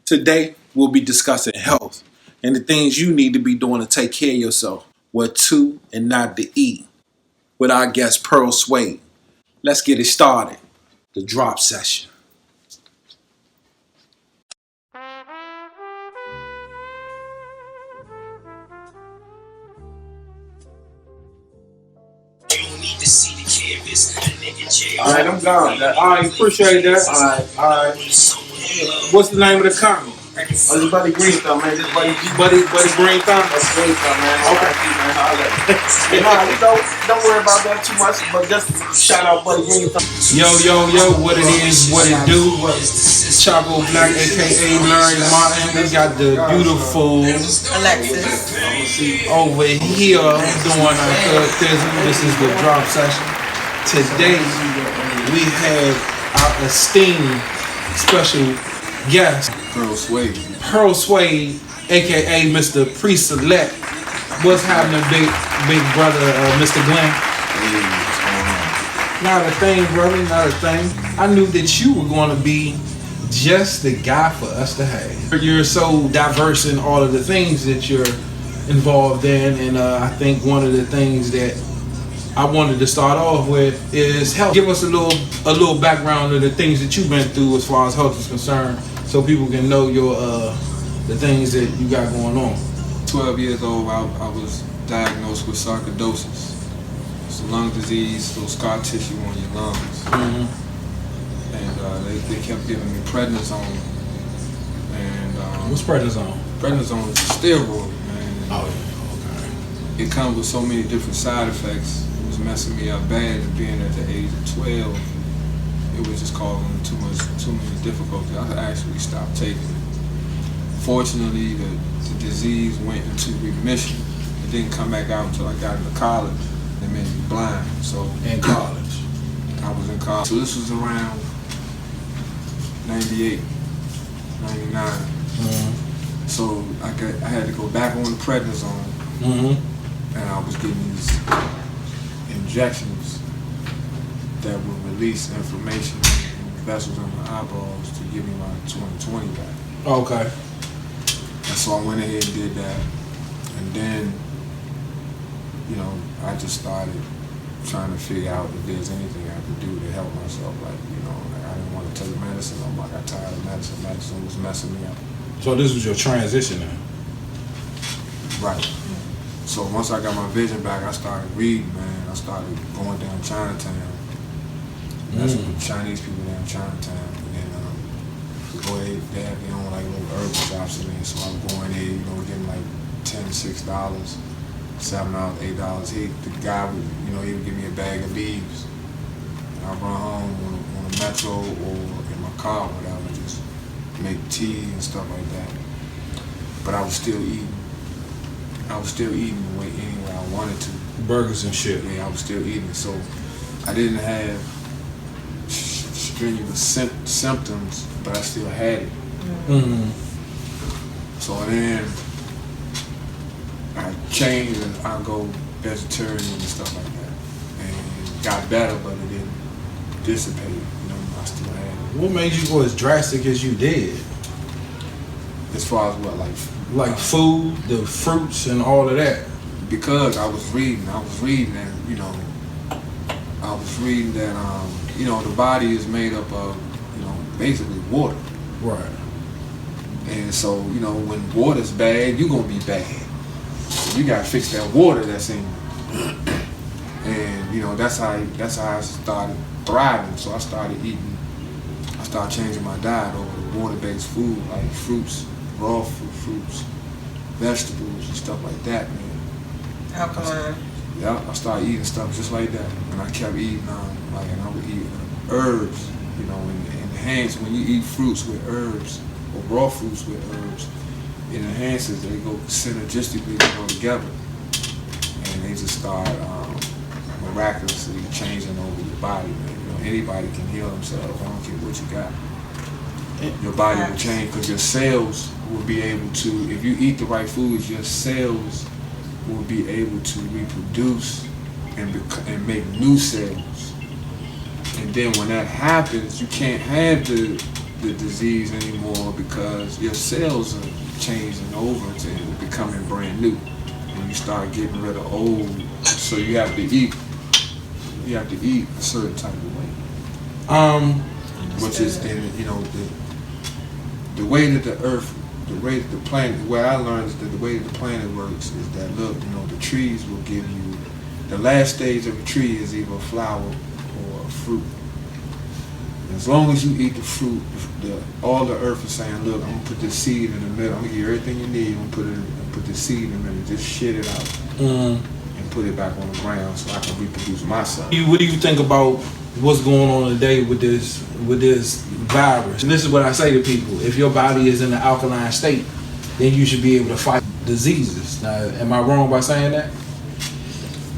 Today, we'll be discussing health and the things you need to be doing to take care of yourself. What to and not to eat. With our guest, Pearl Suede. Let's get it started. The drop session. Alright, I'm gone. Alright, appreciate that. Alright. What's the name of the company? Oh, this Buddy Green Thumb, man. This Buddy Green Thumb? That's Green Thumb, man. Okay. Don't worry about that too much, but just shout out Buddy Green Thumb. Yo, what it is, what it do. Chaco Black, aka Larry Martin. We got the beautiful Alexis over here doing our third. This is the drop session. Today we have our esteemed special guest, Pearl Suede, aka Mr. Pre-Select. What's happening, big brother, Mr. Glenn? Hey, what's going on? Not a thing, brother, not a thing. I knew that you were going to be just the guy for us to have. You're so diverse in all of the things that you're involved in, and I think one of the things that I wanted to start off with is health. Give us a little background of the things that you've been through as far as health is concerned, so people can know your the things that you got going on. 12 years old, I was diagnosed with sarcoidosis. It's a lung disease, little scar tissue on your lungs. Mm-hmm. And they kept giving me prednisone. And what's prednisone? Prednisone is a steroid, man. Oh yeah, okay. It comes with so many different side effects. It was messing me up bad, and being at the age of 12, it was just causing too many difficulties. I actually stopped taking it. Fortunately, the disease went into remission. It didn't come back out until I got into college. It made me blind. So in college, I was in college. So this was around 98, 99. Mm-hmm. So I had to go back on the prednisone, and I was getting these injections that would release inflammation in the vessels in my eyeballs to give me my 20/20 back. Okay. And so I went ahead and did that. And then, I just started trying to figure out if there's anything I could do to help myself. Like I didn't want to take medicine. I got tired of medicine. Medicine was messing me up. So this was your transition then? Right. So once I got my vision back, I started reading, man. I started going down Chinatown. That's with the Chinese people down Chinatown. And then they have their own like little herbal shops in there. So I'm going there, getting like $10, $6, $7, $8. The guy would, he would give me a bag of leaves. And I'd run home on a metro or in my car or whatever, just make tea and stuff like that. But I was still eating. The way anywhere I wanted to. Burgers and shit. Yeah, I was still eating. So I didn't have strenuous symptoms, but I still had it. Mm-hmm. So then I changed and I go vegetarian and stuff like that. And got better, but it didn't dissipate. I still had it. What made you go as drastic as you did? As far as what, like food, the fruits, and all of that. Because I was reading, and I was reading that the body is made up of basically water. Right. And so when water's bad, you're gonna be bad. So you gotta fix that water that's in you. And that's how I started thriving. So I started changing my diet over to water-based food, like fruits, raw fruits, vegetables, and stuff like that, man. alkaline. Yeah, I started eating stuff just like that, and I kept eating and I would eat herbs, and enhance. When you eat fruits with herbs or raw fruits with herbs, it enhances. They go synergistically, they go together, and they just start miraculously changing over your body, man. Anybody can heal themselves. I don't care what you got. Your body will change because your cells will be able to, if you eat the right foods, your cells will be able to reproduce and make new cells. And then when that happens, you can't have the disease anymore because your cells are changing over to becoming brand new, and you start getting rid of old. So you have to eat. You have to eat a certain type of way. Which is the way that the earth, the way that the planet. What I learned is that the way that the planet works is that the trees will give you. The last stage of a tree is either a flower or a fruit. As long as you eat the fruit, all the earth is saying, look, I'm gonna put this seed in the middle. I'm gonna give you everything you need. I'm gonna put this seed in the middle. Just shit it out and put it back on the ground so I can reproduce myself. What do you think about what's going on today with this virus? And this is what I say to people: if your body is in an alkaline state, then you should be able to fight diseases. Now, am I wrong by saying that?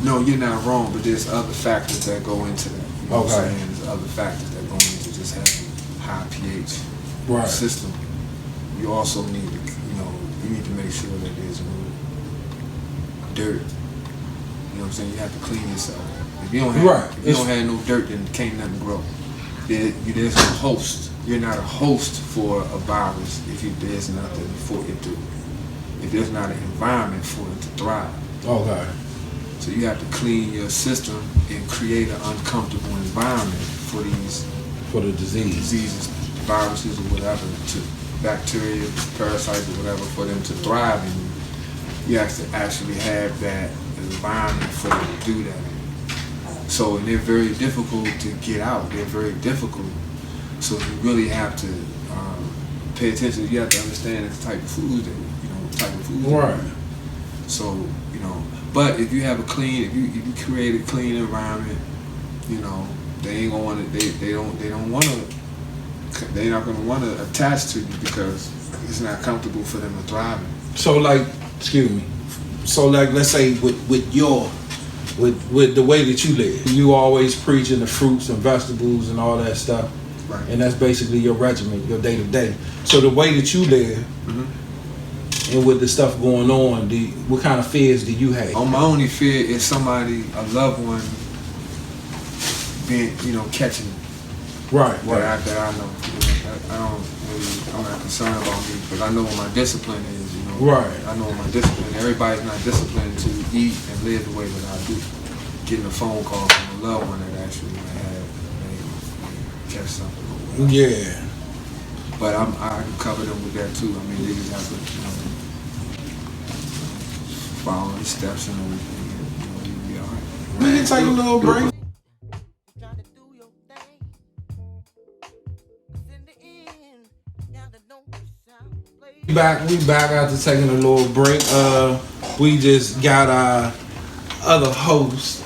No, you're not wrong, but there's other factors that go into that. You know what I'm saying? There's other factors that go into just having high pH system. You also need to make sure that there's no dirt. You know what I'm saying? You have to clean yourself. If you don't have no dirt, then can't nothing grow. There's no host. You're not a host for a virus there's nothing for it to. If there's not an environment for it to thrive. Okay. So you have to clean your system and create an uncomfortable environment for the diseases, viruses or whatever, to bacteria, parasites or whatever, for them to thrive in you. You have to actually have that environment for them to do that in. So they're very difficult to get out. They're very difficult. So you really have to pay attention. You have to understand the type of foods Right. So but if you have if you create a clean environment, they ain't gonna want to. They're not gonna want to attach to you because it's not comfortable for them to thrive in. So let's say with the way that you live, you always preaching the fruits and vegetables and all that stuff, right? And that's basically your regimen, your day to day. So the way that you live. And with the stuff going on, what kind of fears do you have? My only fear is somebody, a loved one, being, catching it. Right. That I know. I'm not concerned about me, because I know what my discipline is. Right. I know what my discipline. Everybody's not disciplined to eat and live the way that I do. Getting a phone call from a loved one that actually may catch something. Yeah. But I can cover them with that too. I mean, they just have to, follow the steps and everything, and you'll be all right. We can take a little break. We back after taking a little break. We just got our other host,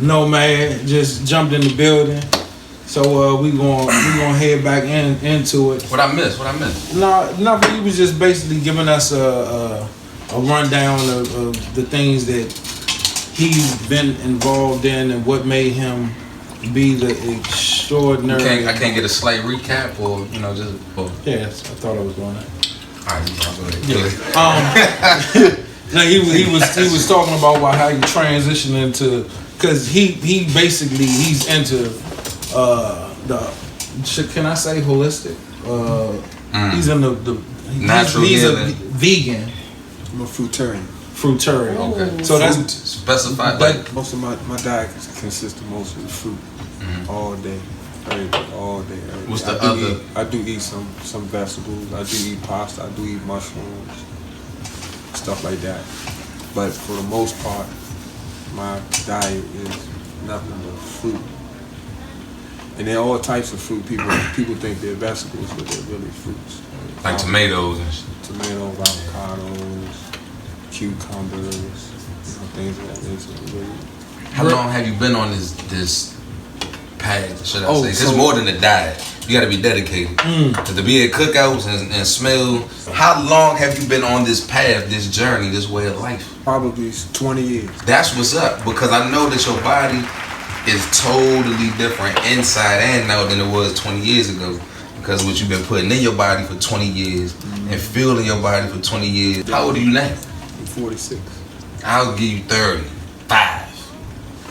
Nomad, just jumped in the building. So we gonna head back into it. What I missed? No, nothing. He was just basically giving us a rundown of the things that he's been involved in and what made him be the extraordinary. I can't get a slight recap or just. Yes, I thought I was doing that. All right, yeah. Now he was talking about how he transitioned into, because he's into can I say holistic? He's in the natural he's healing. A vegan. I'm a fruitarian. Okay. So that's specified. Most of my diet consists of mostly fruit, all day, all day. What's the other? I do eat some vegetables. I do eat pasta. I do eat mushrooms, stuff like that. But for the most part, my diet is nothing but fruit. And they're all types of fruit. People think they're vegetables, but they're really fruits. Like tomatoes and shit. Tomatoes, avocados, cucumbers, things of that nature. Really. How long have you been on this path, should I say? It's so more than a diet. You gotta be dedicated. To be at cookouts and smell. How long have you been on this path, this journey, this way of life? Probably 20 years. That's what's up, because I know that your body is totally different inside and out than it was 20 years ago. Because what you've been putting in your body for 20 years and feeling your body for 20 years. How old are you now? I'm 46. I'll give you 35.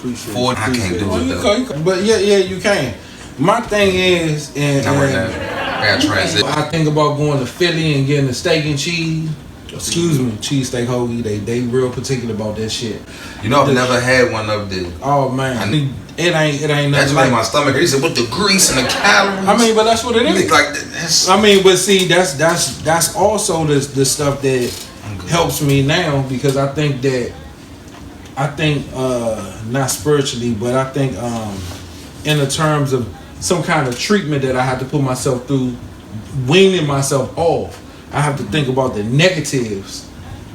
Appreciate Four, it. I can't do Well, it you though. can, but yeah, you can. My thing is, and Not right now. I gotta transit. I think about going to Philly and getting a steak and cheese. Excuse me, cheesesteak hoagie. They real particular about that shit. You know, I've never had one of them. Oh man, I need- it ain't That nothing just like. made my stomach hurt. He said, with the grease and the calories. I mean, but that's what it It's is. like that's. I mean, but see, that's also the stuff that helps me now, because I think not spiritually, but I think in the terms of some kind of treatment that I have to put myself through, weaning myself off, I have to think about the negatives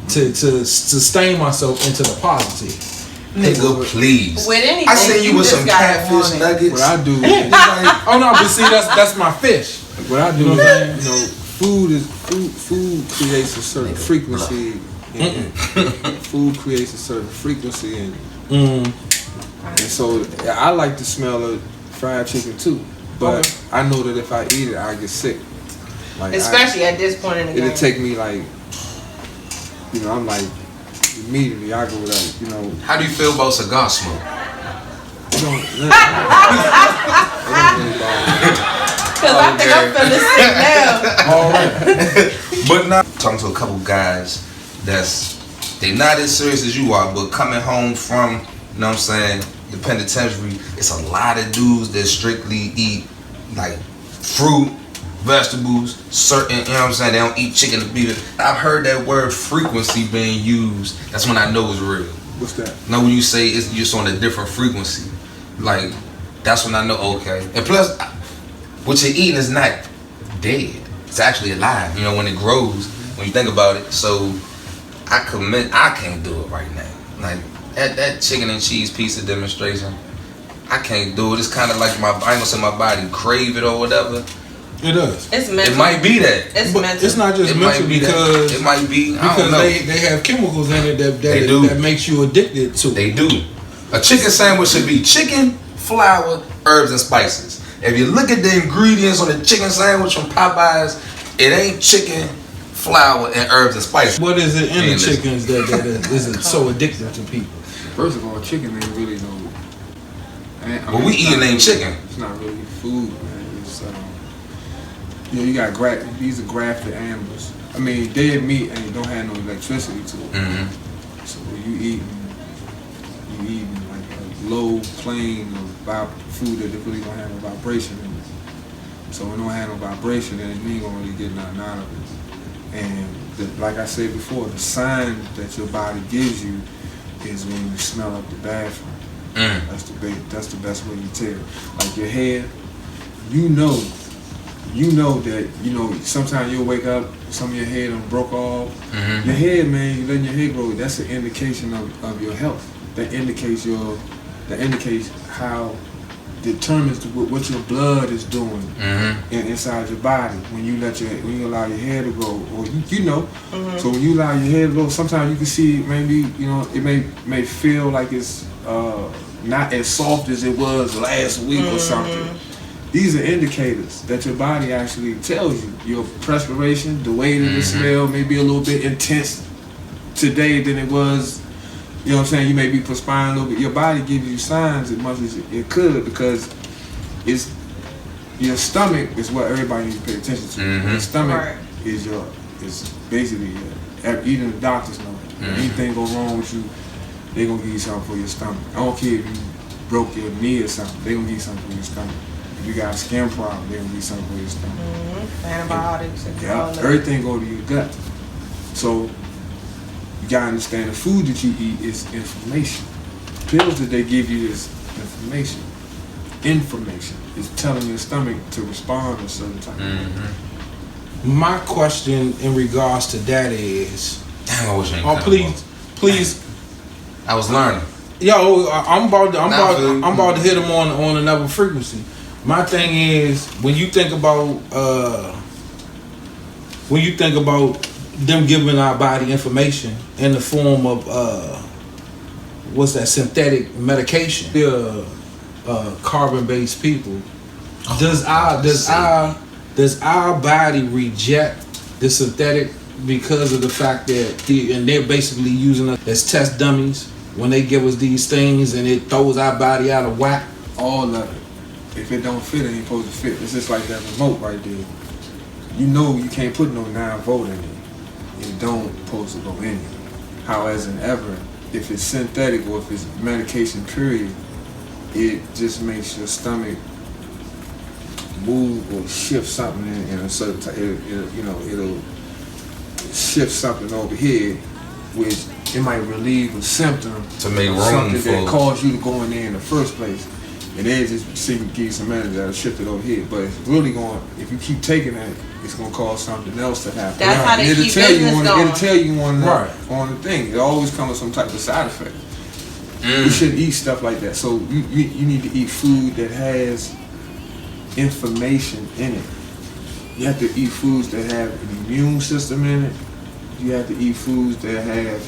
to sustain myself into the positive. Nigga, please. With anything, I seen you with just some gotta catfish want it. nuggets. What I do, Oh no, but see, that's my fish. what I do, You know what I'm you know, food creates a certain frequency. And food creates a certain frequency, and so I like the smell of fried chicken too. But Okay. I know that if I eat it, I get sick. Like Especially at this point in the game. it'll take me like, you know, I'm like immediately I go like, you know, How do you feel about cigar smoke? it don't really bother me. Because I think I'm feeling sick now. All right. But now talking to a couple guys they not as serious as you are, but coming home from, you know what I'm saying, the penitentiary, it's a lot of dudes that strictly eat like fruit, vegetables, certain, you know what I'm saying, they don't eat chicken or beef. I've heard that word frequency being used. That's when I know it's real. What's that? Now when you say it's just on a different frequency, like that's when I know, okay. And plus, what you're eating is not dead. It's actually alive, you know, when it grows, when you think about it. So I can't do it right now. Like that chicken and cheese pizza demonstration, I can't do it. It's kind of like I ain't gonna say my body crave it or whatever. It does. It's mental. It might be that. It's But mental. it's not just It mental might be because that. It might be. I don't because know. they have chemicals in it They do. that makes you addicted to. They do. A chicken sandwich should be chicken, flour, herbs, and spices. If you look at the ingredients on the chicken sandwich from Popeyes, it ain't chicken, flour, and herbs and spices. What is it in the Man, listen. chickens that is so addictive to people? First of all, chicken ain't really no. What we eating ain't chicken. It's not really food, man. It's you know, you got these are grafted animals. I mean, dead meat and don't have no electricity to it. Mm-hmm. So you eating like a low plane of food that really don't have no vibration in it. So when it don't have no vibration, then you ain't gonna really get nothing out of it. And like I said before, the sign that your body gives you is when you smell up the bathroom. That's the best way you tell. Like your hair, you know that, you know, sometimes you'll wake up, some of your hair done broke off. Mm-hmm. Your hair, man, you letting your hair grow, that's an indication of your health. That indicates how determines what your blood is doing inside your body when you allow your hair to grow, or you know. So when you allow your hair to grow, sometimes you can see maybe, you know, it may feel like it's not as soft as it was last week or something. These are indicators that your body actually tells you. Your perspiration, the way that it smells may be a little bit intense today than it was. You know what I'm saying? You may be perspiring a little bit. Your body gives you signs as much as it could, because it's your stomach is what everybody needs to pay attention to. Your stomach is basically even the doctors know it. If anything go wrong with you, they gonna give you something for your stomach. I don't care if you broke your knee or something, they gonna give you something for your stomach. If you got a skin problem, they gonna give you something for your stomach. Antibiotics and all that. Everything go to your gut. So you gotta understand the food that you eat is information. Pills that they give you is information. Information is telling your stomach to respond a certain type of way. My question in regards to that is, Damn, I wish I ain't oh come please, I was learning. yo, I'm about to hit them on another frequency. My thing is, when you think about them giving our body information in the form of what's that, synthetic medication, carbon-based people, does our body reject the synthetic because of the fact that they're basically using us as test dummies when they give us these things and it throws our body out of whack? All of it. If it don't fit, it ain't supposed to fit. It's just like that remote right there. You know you can't put no 9-volt in it. It don't supposed to go in it. However, if it's synthetic or if it's medication period, it just makes your stomach move or shift something in a certain type. It'll shift something over here, which it might relieve a symptom To make of room something for- that caused you to go in there in the first place. And then just see give you some energy that'll shift it over here. But it's really going, if you keep taking that, it's gonna cause something else to happen. That's how they And keep business going. It'll tell you on Right. the thing. It always comes with some type of side effect. You shouldn't eat stuff like that. So you need to eat food that has information in it. You have to eat foods that have an immune system in it. You have to eat foods that have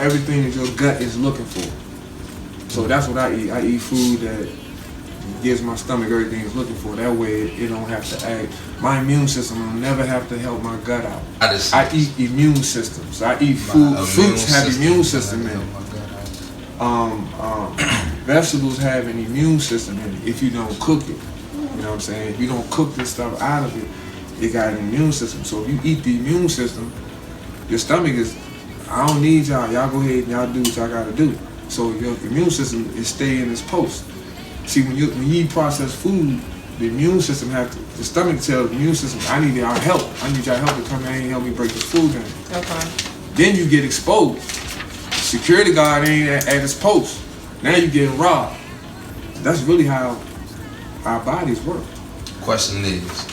everything that your gut is looking for. So that's what I eat. I eat food that gives my stomach everything it's looking for. That way it don't have to act. My immune system will never have to help my gut out. I eat immune systems. I eat food. Fruits have immune system in it. Vegetables have an immune system in it if you don't cook it. You know what I'm saying? If you don't cook this stuff out of it, it got an immune system. So if you eat the immune system, your stomach is, I don't need y'all. Y'all go ahead and y'all do what y'all gotta do. So your immune system is staying in its post. See, when you eat processed food, the immune system the stomach tells the immune system, I need y'all help. I need y'all help to come in and help me break this food down. Okay. Then you get exposed. Security guard ain't at its post. Now you getting robbed. That's really how our bodies work. Question is,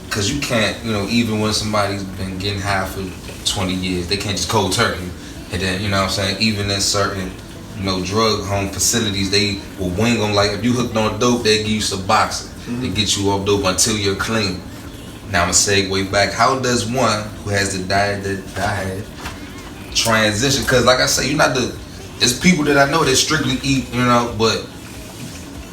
because you can't, even when somebody's been getting high for 20 years, they can't just cold turkey. And then, you know what I'm saying, even in certain, drug home facilities, they will wing them. Like if you hooked on dope, they give you some boxing. They get you off dope until you're clean. Now I'm going to segue back. How does one who has the diet that I had transition? Because like I say, it's people that I know that strictly eat, but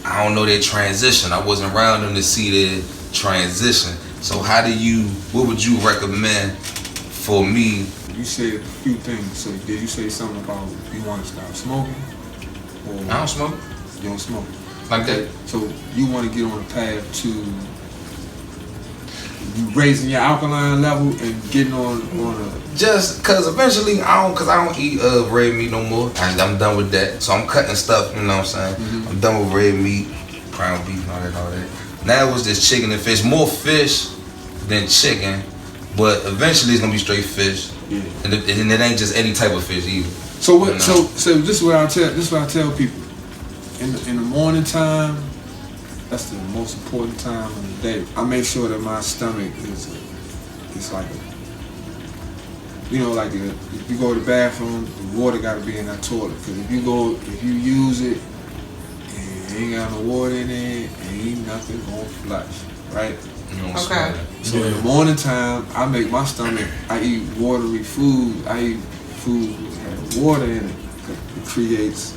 I don't know their transition. I wasn't around them to see their transition. So what would you recommend for me? You said a few things. So did you say something about you want to stop smoking? Or I don't smoke. You don't smoke? Like that. So you want to get on a path to you raising your alkaline level and getting on a... Just because eventually I don't eat red meat no more. I'm done with that. So I'm cutting stuff, you know what I'm saying? Mm-hmm. I'm done with red meat, ground beef, and all that. Now it was just chicken and fish. More fish than chicken, but eventually it's gonna be straight fish. Yeah. And it ain't just any type of fish either. So what? So this is what I tell people. In the morning time, that's the most important time of the day. I make sure that my stomach is like like if you go to the bathroom, the water got to be in that toilet. Because if you use it and ain't got no water in it, ain't nothing gonna flush, right? Okay. So in the morning time, I make my stomach. I eat watery food. I eat food that has water in it. It creates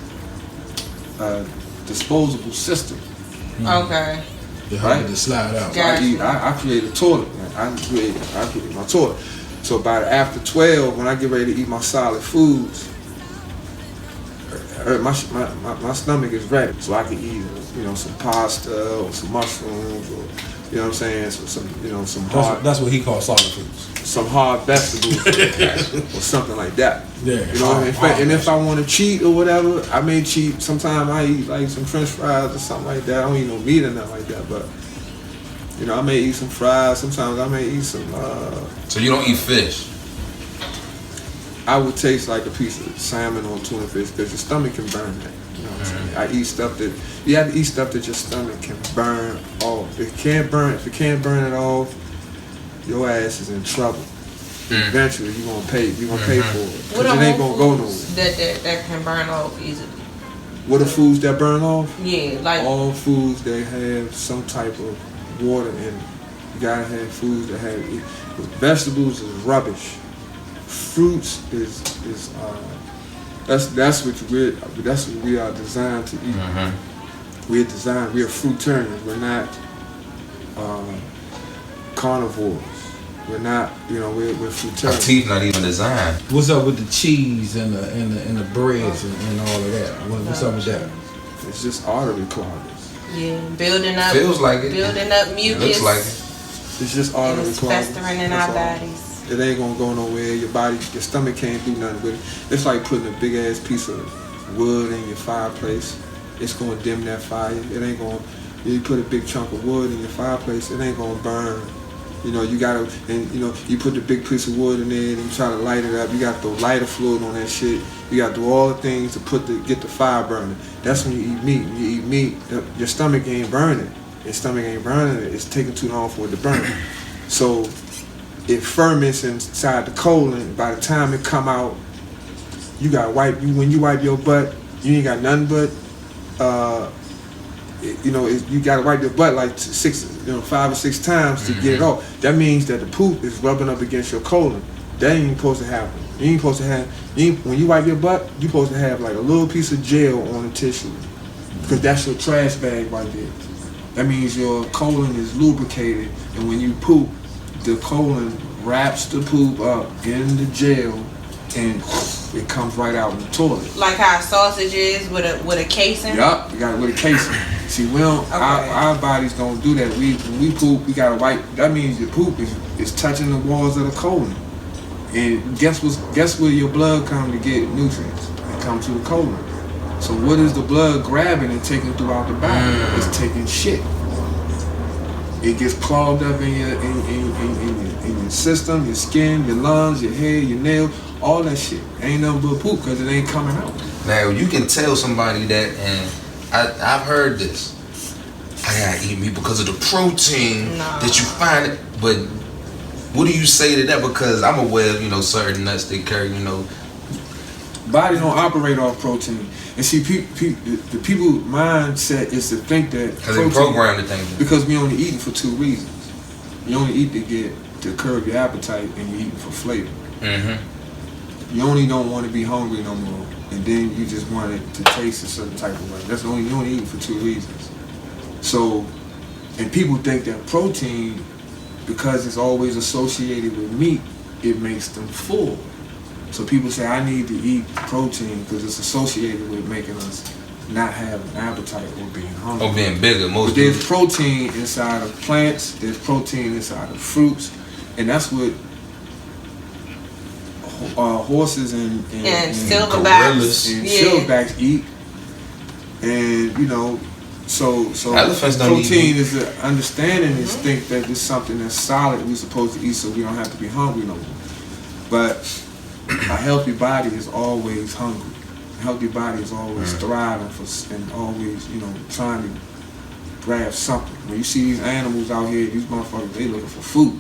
a disposable system. Okay. You're hard to slide out. So I create a toilet. I create my toilet. So about after 12, when I get ready to eat my solid foods, my stomach is ready. So I can eat, some pasta or some mushrooms or, you know what I'm saying, some hard. That's what he calls solid foods. Some hard vegetables or something like that. Yeah. You know, if I want to cheat or whatever, I may cheat. Sometimes I eat like some French fries or something like that. I don't eat no meat or nothing like that, but I may eat some fries. Sometimes I may eat some. So you don't eat fish? I would taste like a piece of salmon or tuna fish because your stomach can burn that. You know what I'm saying? I eat stuff that you have to eat stuff that your stomach can burn off. If it can't burn it off, your ass is in trouble. Eventually, you're gonna pay. You're gonna pay for it. What It ain't gonna go nowhere. that can burn off easily? What are foods that burn off? Yeah, like All foods that have some type of water in it. You gotta have foods that have. Vegetables is rubbish. Fruits is that's what we are designed to eat. We're fruitarians. We're not carnivores. We're not, you know, we're Our fruitarian. teeth not even designed. What's up with the cheese and the breads and all of that? What's up with that? It's just artery cloggers. Yeah, building up. Feels like it. Building up mucus. Looks like it. It's just And artery it's cloggers. festering in That's our all. bodies. It ain't gonna go nowhere. Your body, your stomach can't do nothing with it. It's like putting a big ass piece of wood in your fireplace. It's gonna dim that fire. It ain't gonna. You put a big chunk of wood in your fireplace, it ain't gonna burn. You know, you gotta, and you know, you put the big piece of wood in there and you try to light it up. You gotta throw lighter fluid on that shit. You gotta do all the things to get the fire burning. That's when you eat meat. When you eat meat, your stomach ain't burning. Your stomach ain't burning it. It's taking too long for it to burn. So it ferments inside the colon. By the time it come out, you gotta wipe. When you wipe your butt, you ain't got nothing but, you gotta wipe your butt like 5 or 6 times to get it off. That means that the poop is rubbing up against your colon. That ain't supposed to happen. You ain't supposed to have. When you wipe your butt, you supposed to have like a little piece of gel on the tissue, because that's your trash bag right there. That means your colon is lubricated, and when you poop, the colon wraps the poop up in the gel, and it comes right out in the toilet. Like how sausage is with a casing. Yup, you got it with a casing. See, we don't. Okay. Our bodies don't do that. When we poop, we gotta wipe. That means your poop is touching the walls of the colon. And guess where your blood come to get nutrients? It comes to the colon. So what is the blood grabbing and taking throughout the body? It's taking shit. It gets clogged up in your system, your skin, your lungs, your hair, your nails, all that shit. Ain't nothing but poop because it ain't coming out. Now you can tell somebody that, and I've heard this. I gotta eat meat because of the protein that you find it. But what do you say to that? Because I'm aware of certain nuts they carry. Body don't operate off protein. And see, the people's mindset is to think that Because they programmed to think that. Because we only eating for 2 reasons. You only eat to curb your appetite, and you eating for flavor. Mm-hmm. You only don't want to be hungry no more, and then you just want it to taste a certain type of way. That's you only eating for 2 reasons. So, and people think that protein, because it's always associated with meat, it makes them full. So people say, I need to eat protein because it's associated with making us not have an appetite or being hungry. Or being bigger, But there's protein inside of plants, there's protein inside of fruits, and that's what horses and silverbacks and silverbacks eat. And so Elephants don't eat protein meat. is an understanding is think that it's something that's solid we're supposed to eat so we don't have to be hungry no more. But a healthy body is always hungry. A healthy body is always thriving and always, trying to grab something. When you see these animals out here, these motherfuckers, they looking for food.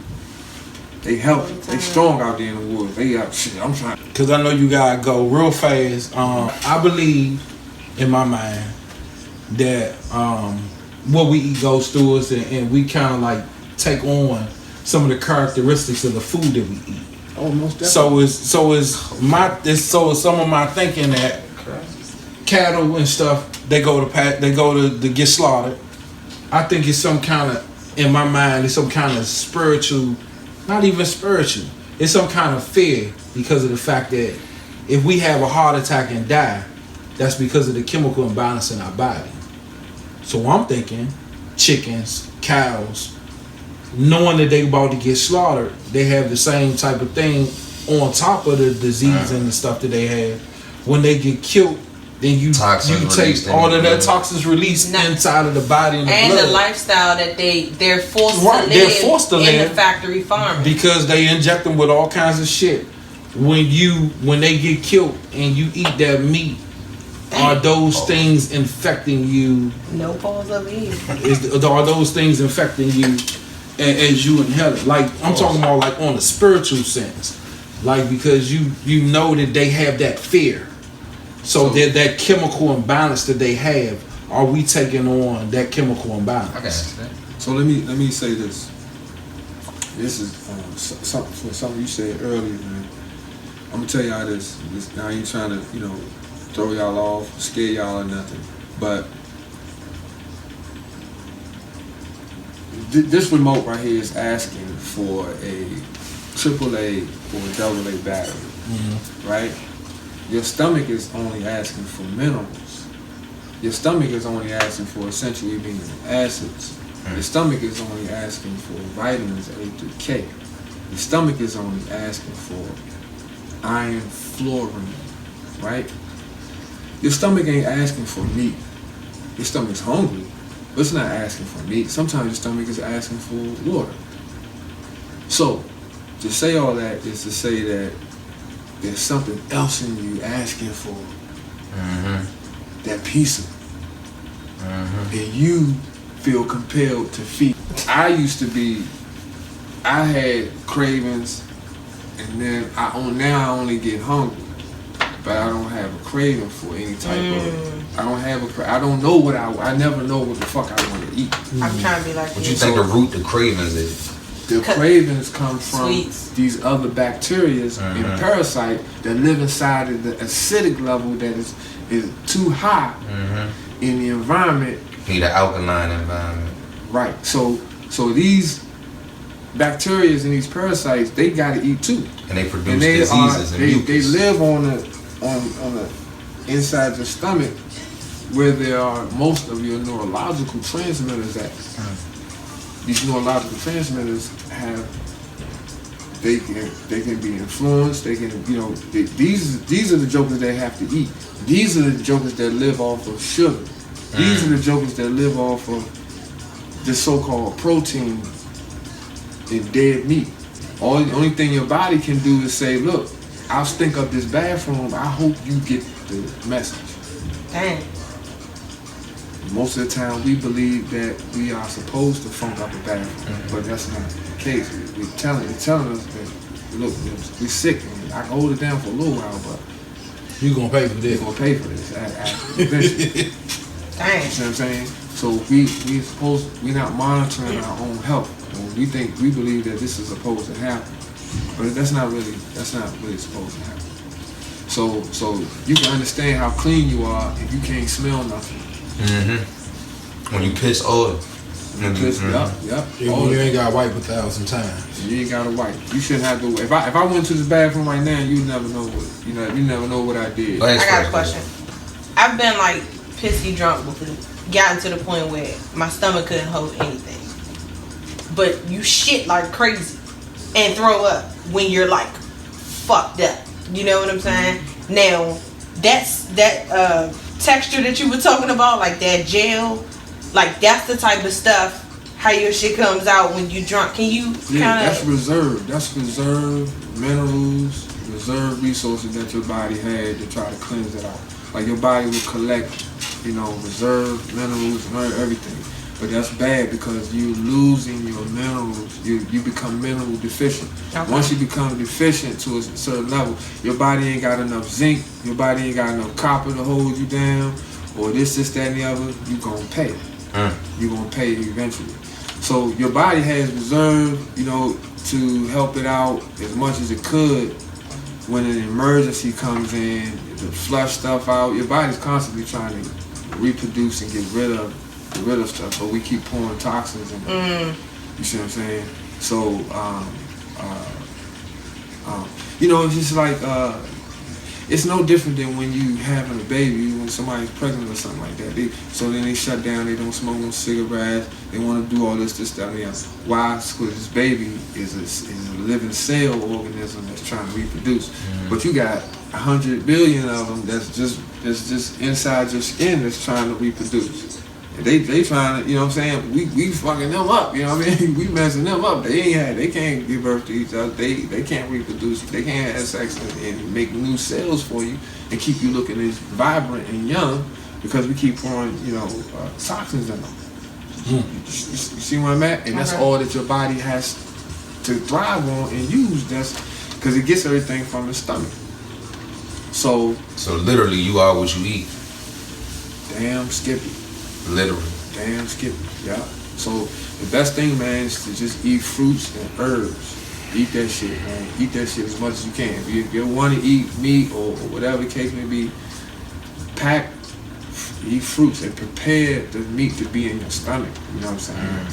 They healthy. They strong out there in the woods. They out shit. I'm trying. Because I know you gotta go real fast. I believe in my mind that what we eat goes through us, and we kind of like take on some of the characteristics of the food that we eat. Oh, most definitely. So is some of my thinking that cattle and stuff they go to get slaughtered. I think it's some kind of, in my mind, it's some kind of spiritual, not even spiritual. It's some kind of fear because of the fact that if we have a heart attack and die, that's because of the chemical imbalance in our body. So I'm thinking chickens, cows, knowing that they about to get slaughtered, they have the same type of thing on top of the disease and the stuff that they have. When they get killed, then you take all of that toxins released inside of the body and the blood. The lifestyle that they're forced to live in the factory farming. Because they inject them with all kinds of shit. When they get killed and you eat that meat, are those things infecting you? No pause over here. Are those things infecting you as you inhale it? Like, I'm talking about like on a spiritual sense. Like, because you know that they have that fear. So that chemical imbalance that they have, are we taking on that chemical imbalance? Okay. So let me say this. This is something you said earlier, man. I'm gonna tell y'all this. I ain't trying to, throw y'all off, scare y'all or nothing. But this remote right here is asking for a AAA or a AA battery, right? Your stomach is only asking for minerals. Your stomach is only asking for essential amino acids. Your stomach is only asking for vitamins A through K. Your stomach is only asking for iron, fluorine, right? Your stomach ain't asking for meat. Your stomach's hungry, but it's not asking for meat. Sometimes your stomach is asking for water. So, to say all that is to say that there's something else in you asking for that piece of it. And you feel compelled to feed. I had cravings, and then now I only get hungry, but I don't have a craving for any type of. I don't know what I never know what the fuck I want to eat. I'm trying to be like. What you think the root, the cravings is? The cravings come from these other bacteria and parasites that live inside of the acidic level that is too high in the environment. Need an alkaline environment. Right. So these bacteria and these parasites, they got to eat too. And they produce diseases and mucus. They live on the inside your stomach where there are most of your neurological transmitters at. These neurological transmitters they can be influenced. They can, these are the jokers that have to eat. These are the jokers that live off of sugar. These are the jokers that live off of the so-called protein in dead meat. The only thing your body can do is say, look, I'll stink up this bathroom. I hope you get the message. Dang. Most of the time, we believe that we are supposed to funk up a bathroom, but that's not the case. They're telling us that, look, we're sick. I can hold it down for a little while, but you're gonna pay for this. You're gonna pay for this eventually. Dang. You see what I'm saying? So we're not monitoring our own health. We believe that this is supposed to happen, but that's not really supposed to happen. So you can understand how clean you are if you can't smell nothing. When you piss oil. Yep. You ain't got to wipe 1,000 times. You ain't got to wipe. You shouldn't have to. If I went to the bathroom right now, you never know what you never know what I did. I got a question. I've been like pissy drunk before, gotten to the point where my stomach couldn't hold anything. But you shit like crazy and throw up when you're like fucked up. You know what I'm saying? Now that's that texture that you were talking about, like that gel, like that's the type of stuff how your shit comes out when you drunk. Can you that's reserved. That's reserved minerals, reserved resources that your body had to try to cleanse it out. Like your body will collect, reserved minerals and everything. But that's bad because you're losing your minerals. You become mineral deficient. Okay. Once you become deficient to a certain level, your body ain't got enough zinc, your body ain't got enough copper to hold you down, or this, that, and the other, you're going to pay. You're going to pay eventually. So your body has reserve, to help it out as much as it could when an emergency comes in, to flush stuff out. Your body's constantly trying to reproduce and get rid of stuff, but we keep pouring toxins in it. You see what I'm saying? So, it's just like, it's no different than when you having a baby, when somebody's pregnant or something like that. So then they shut down, they don't smoke no cigarettes, they want to do all this, that, and the other. Why? Because this baby is a living cell organism that's trying to reproduce. But you got 100 billion of them that's just inside your skin that's trying to reproduce. They trying to, we fucking them up, we messing them up. They can't give birth to each other. They can't reproduce. They can't have sex and make new cells for you and keep you looking as vibrant and young because we keep pouring, toxins in them. You see where I'm at? And that's all that your body has to thrive on and use. That's because it gets everything from the stomach. So literally, you are what you eat. Damn Skippy. Literally. Damn Skippy. Yeah. So the best thing, man, is to just eat fruits and herbs. Eat that shit, man. Eat that shit as much as you can. If you want to eat meat or whatever the case may be, eat fruits and prepare the meat to be in your stomach. You know what I'm saying?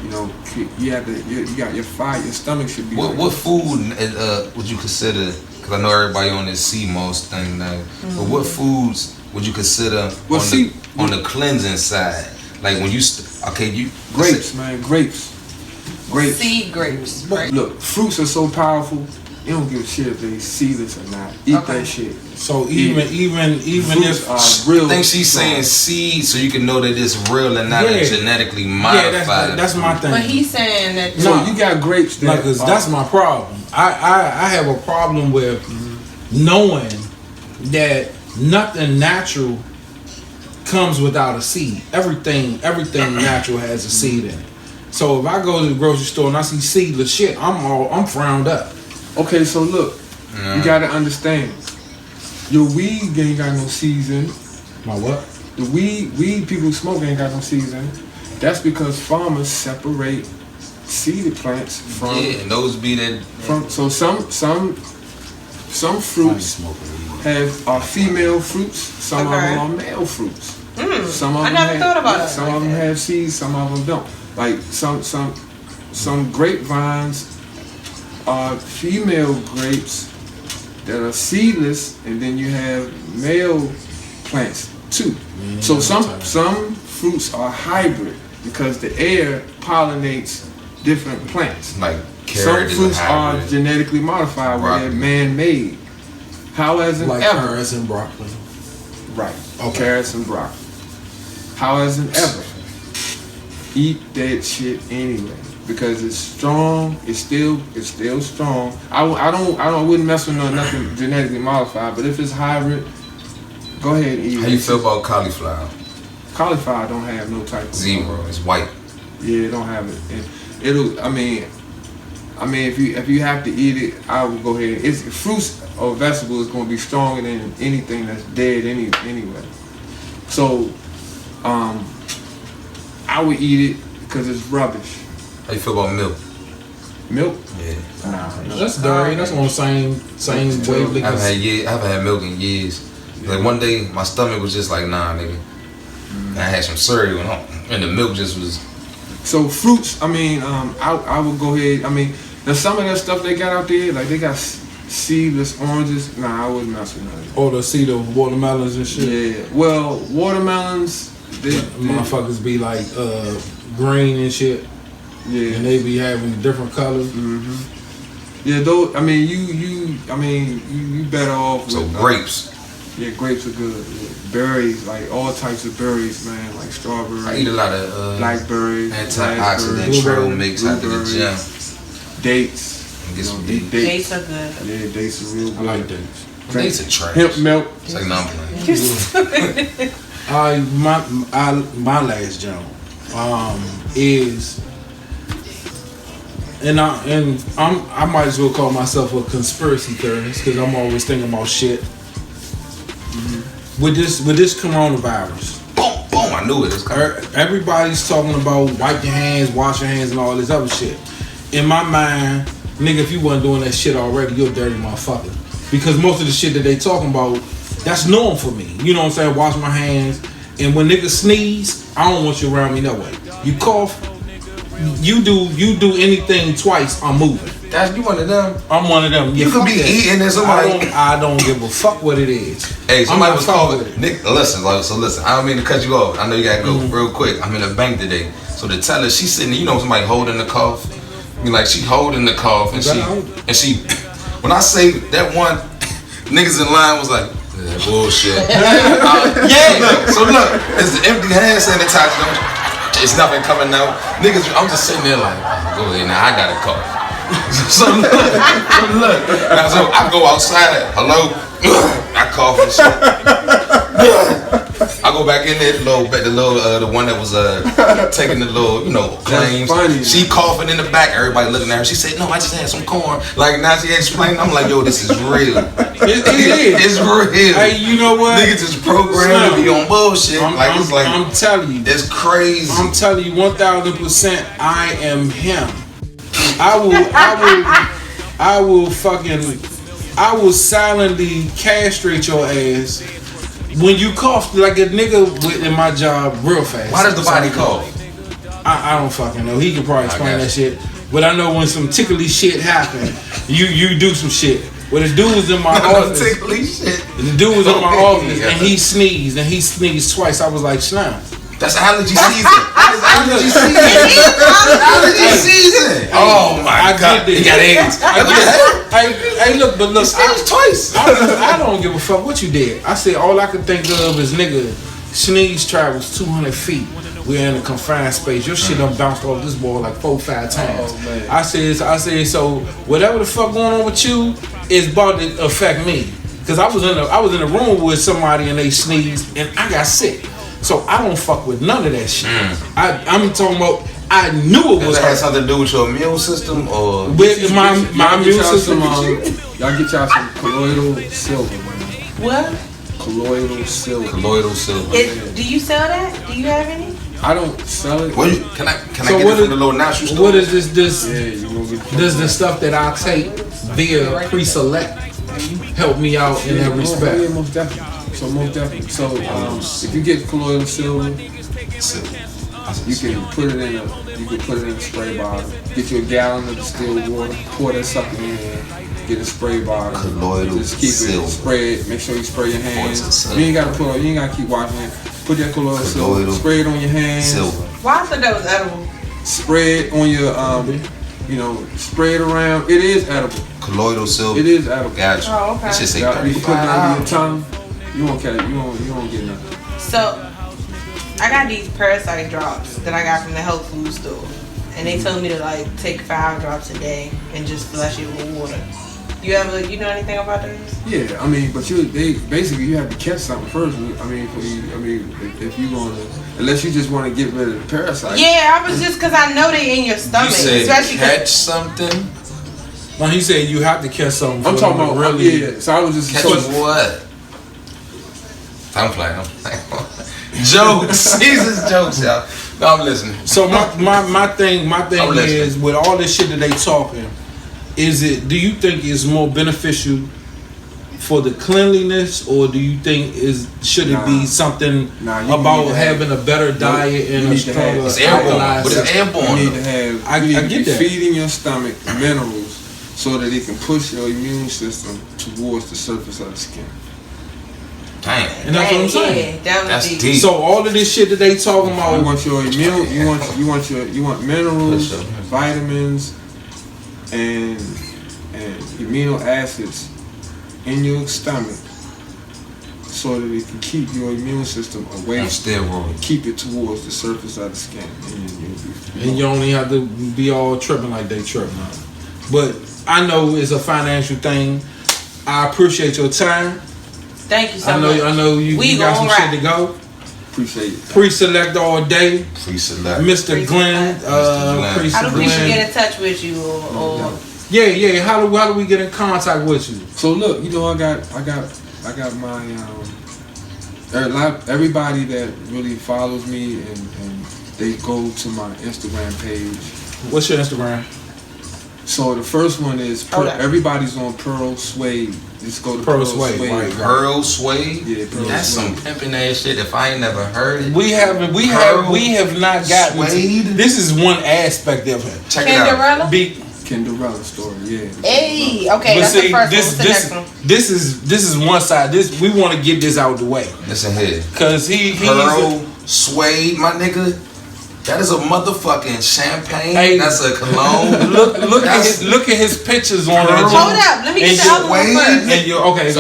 You know, you have to. You got your fire. Your stomach should be. What food would you consider? Because I know everybody on this CMOS thing now. But what foods would you consider on the cleansing side? Like when you grapes, man, grapes. Seed grapes. Right. Look, fruits are so powerful. You don't give a shit if they seedless or not. Eat that shit. So even fruits if are real. I think she's saying seed so you can know that it's real and not genetically modified. Yeah, that's my thing. But he's saying that. So you got grapes. That's my problem. I have a problem with knowing that nothing natural comes without a seed. Everything natural has a seed in it. So if I go to the grocery store and I see seedless shit, I'm frowned up. Okay, so look, you gotta understand. Your weed ain't got no seeds in it. My what? The weed people smoke ain't got no seeds in it. That's because farmers separate seeded plants from. Yeah, and those be that. So some fruits are female fruits. Some of them are male fruits. Some of I never thought about it. Some of them have seeds. Some of them don't. Like some grapevines are female grapes that are seedless, and then you have male plants too. So some fruits are hybrid because the air pollinates different plants. Like some fruits are genetically modified where they're man-made. Carrots and broccoli. Right. Okay. Carrots and broccoli. However, eat that shit anyway because it's strong. It's still strong. I wouldn't mess with nothing genetically modified. But if it's hybrid, go ahead and eat it. How you feel about cauliflower? Cauliflower don't have no type of zero. It's white. Yeah, it don't have it. And it'll. I mean, if you have to eat it, I would go ahead. It's fruits or vegetables is going to be stronger than anything that's dead anyway. So, I would eat it because it's rubbish. How you feel about milk? Milk? Yeah. Nah, that's dairy. That's on the same wavelength. I haven't had milk in years. Like one day, my stomach was just like, nah, nigga. I had some cereal and the milk just was. So fruits, I would go ahead. There's some of that stuff they got out there, like they got seedless oranges. Nah, I wouldn't mess with none of that. Or the seed of watermelons and shit. Yeah, well, watermelons, motherfuckers be like green and shit. Yeah, and they be having different colors. Yeah, though. You better off. So grapes. Yeah, grapes are good. Yeah. Berries, like all types of berries, man, like strawberries. I eat a lot of blackberries, antioxidant trail mix out of the gym. Dates. Get some dates are good. Yeah, dates are real good. I like dates. Dates are trash. Hemp milk. It's like numbing. My last job is, and I might as well call myself a conspiracy theorist because I'm always thinking about shit. With this coronavirus, boom! I knew it was coming. Everybody's talking about wipe your hands, wash your hands, and all this other shit. In my mind, nigga, if you wasn't doing that shit already, you're a dirty motherfucker. Because most of the shit that they talking about, that's normal for me. You know what I'm saying? Wash my hands. And when niggas sneeze, I don't want you around me no way. You cough, you do anything twice, I'm moving. That's you one of them. I'm one of them. You could be eating and somebody. I don't give a fuck what it is. Hey, somebody was calling. Nick, listen. I don't mean to cut you off. I know you gotta go real quick. I'm in the bank today, so the teller, she's sitting. You know, somebody holding the cough. Like she holding the cough, and she. When I say that one, niggas in line was like, that bullshit. Yeah. So look, it's the empty hand sanitizer. It's nothing coming out. Niggas, I'm just sitting there like, go ahead now. I got a cough. So look. Now, so I go outside. Hello. I cough and shit. I go back in there, the one that was taking the little, claims. She coughing in the back. Everybody looking at her. She said, "No, I just had some corn." Like now she explaining. I'm like, "Yo, this is real. It is. It's real." Hey, you know what? Niggas is programmed to be on bullshit. I'm telling you, it's crazy. I'm telling you, 1000%. I am him. I will silently castrate your ass when you cough like a nigga in my job real fast. Why does the body cough? I don't fucking know. He can probably explain got that shit. But I know when some tickly shit happen, you do some shit. Well, this dude was in my office. Tickly shit. The dude was in my office Yeah. and he sneezed twice. I was like, Slam. That's allergy season. That's allergy season. Allergy season. Oh my God. He got AIDS. Hey, look, but look. Sneezed twice. I don't give a fuck what you did. I said all I could think of is nigga, sneeze travels 200 feet. We're in a confined space. Your shit done bounced off this wall like 4-5 times. Oh, man. I said, so whatever the fuck going on with you is about to affect me. Cause I was in a room with somebody and they sneezed and I got sick. So I don't fuck with none of that shit. I'm talking about. I knew it Does was that have her. something to do with your immune system or? With my immune system. Y'all get y'all some colloidal silver, man. What? Colloidal silver. Colloidal silver. Do you sell that? Do you have any? I don't sell it. What can I So get it from the little natural store? What is this? Yeah, you gonna get Does the stuff that I take via pre-select help me out in that Yeah, respect? most definitely. So most definitely. So if you get colloidal silver, you can put it in a spray bottle. Get you a gallon of distilled water, pour that sucker in, get a spray bottle. Colloidal Just keep silver. it, spray it. Make sure you spray your hands. Silver. You ain't gotta keep washing it. Put that colloidal silver, Colloidal spray it on your hands. Silver. Why I thought that was edible? Spray it on your spray it around. It is edible. Colloidal silver. It is edible. Gotcha. Oh, okay. That shit say You can put it under your 35. tongue. You won't catch it. You won't get nothing. So, I got these parasite drops that I got from the health food store. And they told me to like take 5 drops a day and just flush it with water. You know anything about those? Yeah, I mean, but you have to catch something first. I mean, if you gonna, unless you just want to get rid of the parasite. Yeah, I was just because I know they in your stomach. You said especially 'cause- catch something. No, he said you have to catch something. I'm for talking them about to really. Yeah, so I was just Catch so, what? I'm playing. Jokes. Jesus jokes, y'all. No, I'm listening. So my thing I'm listening. is with all this shit that they talking, do you think it's more beneficial for the cleanliness, or do you think should it be something you about need to having a better diet you and a need to have- stronger It's airborne, alkaline but it's system? airborne. you need though. to have. I you need to get be that. feeding your stomach minerals so that it can push your immune system towards the surface of the skin. Damn. And that's what I'm saying. Yeah, that was That's deep. deep. So all of this shit that they talking You about, want your immune. You want minerals, Push up. vitamins, and amino acids in your stomach, so that it can keep your immune system away. On steroids. Keep it towards the surface of the skin, and you only have to be all tripping like they tripping. But I know it's a financial thing. I appreciate your time. Thank you so much. I know you got some shit to go. Appreciate it. Pre-select all day, Pre-select. Mr. Glenn. Pre-select. How do we get in touch with you or Yeah. How do we get in contact with you? So look, I got my everybody that really follows me and they go to my Instagram page. What's your Instagram? So the first one is Hold on. everybody's on Pearl Suede. Just go to Pearl Pearl Suede, Suede. right. Pearl Suede? Yeah, Pearl That's Suede. some pimping ass shit if I ain't never heard it. We have not gotten to, Suede? this is one aspect of it. Check it out. Cinderella? Cinderella story, yeah. Hey, okay, But that's see, the first one. What's the next one? this is one side. We want to get this out the way Listen here. because he's Pearl Suede, my nigga. That is a motherfucking champagne. Hey. That's a cologne. look That's- at his pictures on Pearl. there. Hold up, let me get the other one first. And you okay?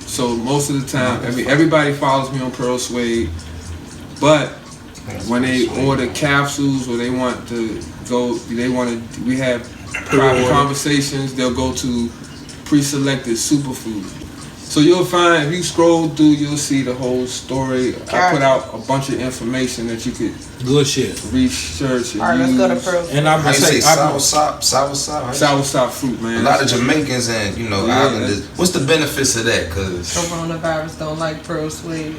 So most of the time, everybody follows me on Pearl Suede, but when they order capsules or we have private conversations, they'll go to pre-selected superfood. So you'll find, if you scroll through, you'll see the whole story. I put out a bunch of information that you could Good shit. research and All right, let's use. go to Pearl. And I'm How gonna you say say, sour Sour sop fruit, man. A lot of Jamaicans and Yeah. Islanders. What's the benefits of that? Cause Coronavirus don't like Pearl Suede.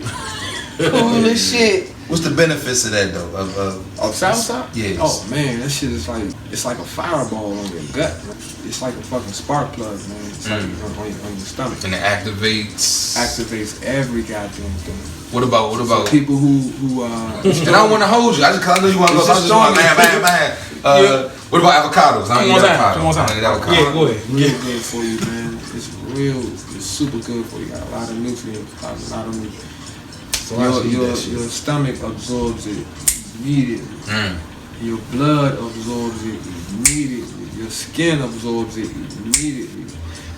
Cool as shit. What's the benefits of that though? Of soursop? Yes. Oh man, that shit is like, it's like a fireball on your gut, man. It's like a fucking spark plug, man. It's like on your stomach. And it Activates every goddamn thing. What about So people who and I don't want to hold you. I know you want to go. I just want man. What about avocados? I don't eat avocados. I don't eat avocados. Yeah, go ahead. Real good for you, man. It's super good for you. Got a lot of nutrients, a lot of nutrients. So your stomach absorbs it immediately. Your blood absorbs it immediately. Your skin absorbs it immediately.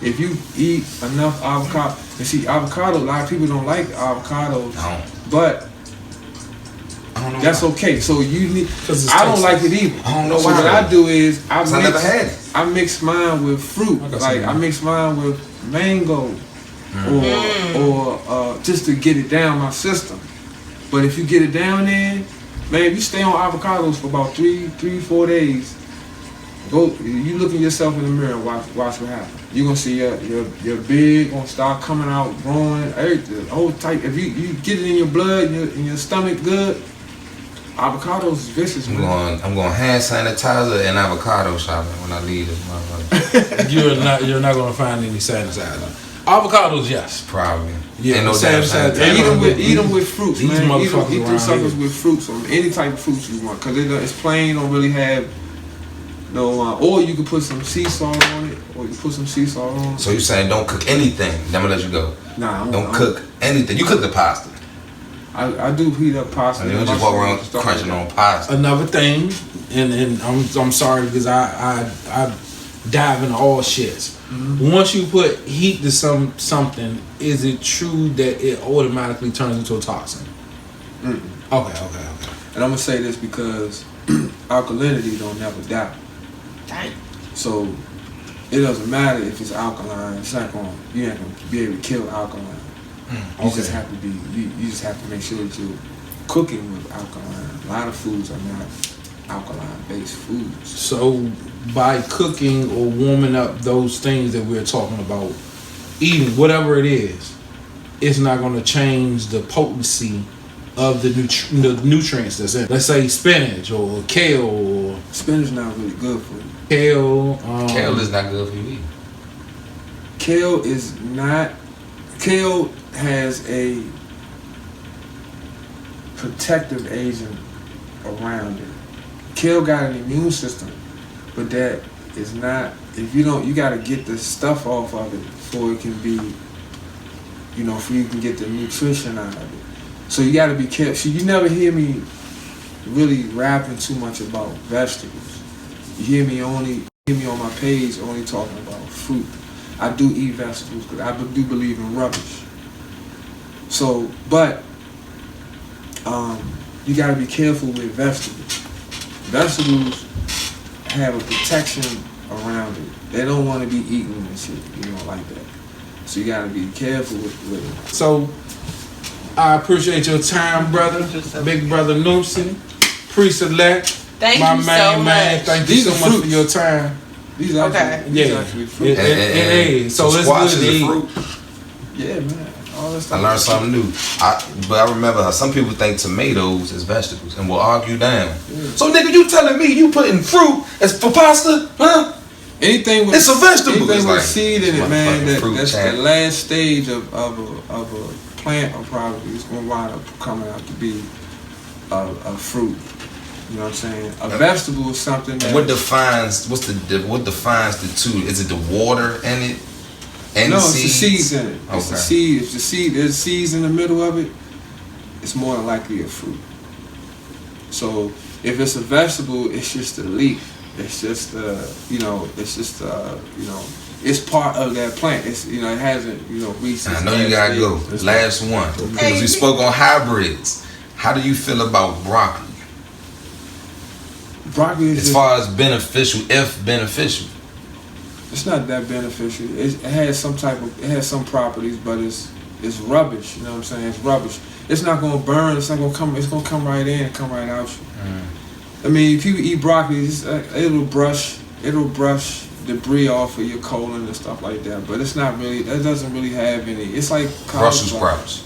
If you eat enough avocado, and see avocado, a lot of people don't like avocados, but that's okay. So you need. I don't like it either. I don't know so why. what I do is I never had it. I mix mine with fruit. Like I mix mine with mango, or just to get it down my system. But if you get it down there, man, if you stay on avocados for about 3-4 days, you look at yourself in the mirror, watch what happens. You're gonna see your beard gonna start coming out, growing, everything, whole type. If you get it in your blood, in your stomach good, avocados is vicious, man. I'm going hand sanitizer and avocado shopping when I leave this motherfucker. You're not gonna find any sanitizer. Avocados, yes. Probably. Yeah, ain't no damn sanitizer. Eat them with fruits, these man. Eat motherfuckers them suckers with fruits, or any type of fruits you want, cause it's plain, don't really have no. Or you can put some sea salt on it, or you can put some sea salt on it. So you saying don't cook anything? I'm gonna let you go. Nah, don't cook anything. You cook the pasta. I do heat up pasta. You don't just walk around crunching on pasta. Another thing, and I'm sorry because I dive into all shits. Once you put heat to something, is it true that it automatically turns into a toxin? Okay. And I'm gonna say this because alkalinity don't never die. Dang. So it doesn't matter if it's alkaline. It's not going. You ain't gonna be able to kill alkaline. You just have to be. You just have to make sure that you're cooking with alkaline. A lot of foods are not alkaline-based foods. So by cooking or warming up those things that we're talking about, eating whatever it is, it's not going to change the potency of the nutrients that's in it. Let's say spinach or kale. Or spinach is not really good for you. Kale. Kale is not good for you either. Kale is not. Kale has a protective agent around it. Kale got an immune system, but that is not. If you don't, you got to get the stuff off of it before it can be. Before you can get the nutrition out of it. So you got to be careful. So you never hear me really rapping too much about vegetables. You hear me on my page only talking about fruit. I do eat vegetables because I do believe in rubbish. So, but you got to be careful with vegetables. Vegetables have a protection around it. They don't want to be eaten and shit, like that. So you got to be careful with it. So I appreciate your time, brother. Big brother Noopsy. Pre-select. Thank my you man, so man. much. Thank you so much for your time. These are actually fruit. It is. So it's good to eat. Fruit. Yeah, man. All this stuff. I learned something new. But I remember how some people think tomatoes is vegetables and will argue down. Yeah. So nigga, you telling me you putting fruit as for pasta? Huh? Anything with it's a vegetable. Anything with like, seed in it, man. That's the last stage of a plant or product is gonna wind up coming out to be a fruit. You know what I'm saying? A vegetable is something that. What defines the two? Is it the water in it? And no, the it's the seeds in it. It's the seed. If the seed, there's seeds in the middle of it, it's more than likely a fruit. So if it's a vegetable, it's just a leaf. It's just it's part of that plant. It's it hasn't reached. I know you gotta go. Last one because we spoke on hybrids. How do you feel about broccoli? Broccoli is as far as beneficial, if beneficial. It's not that beneficial. It has some properties, but it's rubbish. You know what I'm saying? It's rubbish. It's not gonna burn. It's not gonna come. It's gonna come right in and come right out you. I mean, if you eat broccoli, it'll brush debris off of your colon and stuff like that. But it's not really. That doesn't really have any. It's like Brussels sprouts.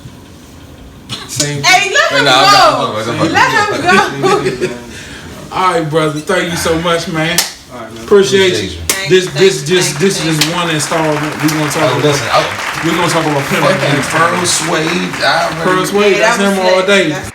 Same. Hey, let him No, go. Let him go. All right, brother. Thank you so much, man. All right, man. Appreciate you. This Thanks. is one installment. We're gonna talk Oh, about. listen, We're gonna talk about fucking Pearl Suede. Pearl Suede. Yeah, That's that him was all slick. day. That's